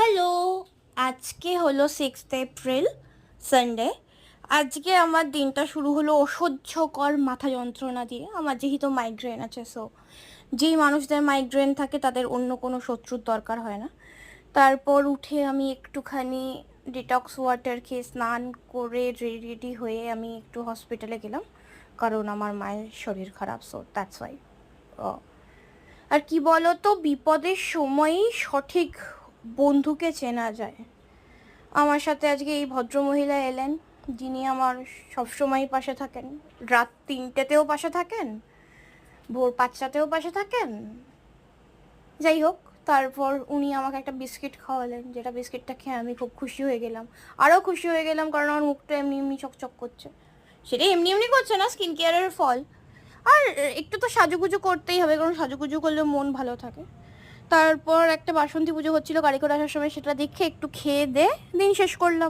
Hello, আজকে হলো 6 April, Sunday. আজকে আমার দিনটা শুরু হলো অসহ্যকর মাথা যন্ত্রণা দিয়ে। আমার যেহেতু মাইগ্রেন আছে, সো যেই মানুষদের মাইগ্রেন থাকে তাদের অন্য কোনো শত্রুর দরকার হয় না। তারপর উঠে আমি একটুখানি ডিটক্স ওয়াটার খেয়ে স্নান করে রেডি হয়ে আমি একটু হসপিটালে গেলাম, কারণ আমার মায়ের শরীর খারাপ, সো দ্যাটস ওয়াই। আর কি বলো তো, বিপদের সময়ই সঠিক বন্ধুকে চেনা যায়। আমার সাথে আজকে এই ভদ্রমহিলা এলেন, যিনি আমার সবসময় পাশে থাকেন। রাত 3টেতেও পাশে থাকেন, ভোর 5টাতেও পাশে থাকেন। যাই হোক, তারপর উনি আমাকে একটা বিস্কিট খাওয়ালেন, যেটা বিস্কিটটা খেয়ে আমি খুব খুশি হয়ে গেলাম। আরও খুশি হয়ে গেলাম কারণ আমার মুখটা এমনি এমনি চকচক করছে। সেটা এমনি এমনি করছে না, স্কিন কেয়ারের ফল। আর একটু তো সাজুগুজু করতেই হবে, কারণ সাজুগুজু করলে মন ভালো থাকে। তারপর একটা বাসন্তী পুজো হচ্ছিল গাড়ি করে আসার সময়, সেটা দেখে একটু খেয়ে দিয়ে দিন শেষ করলাম।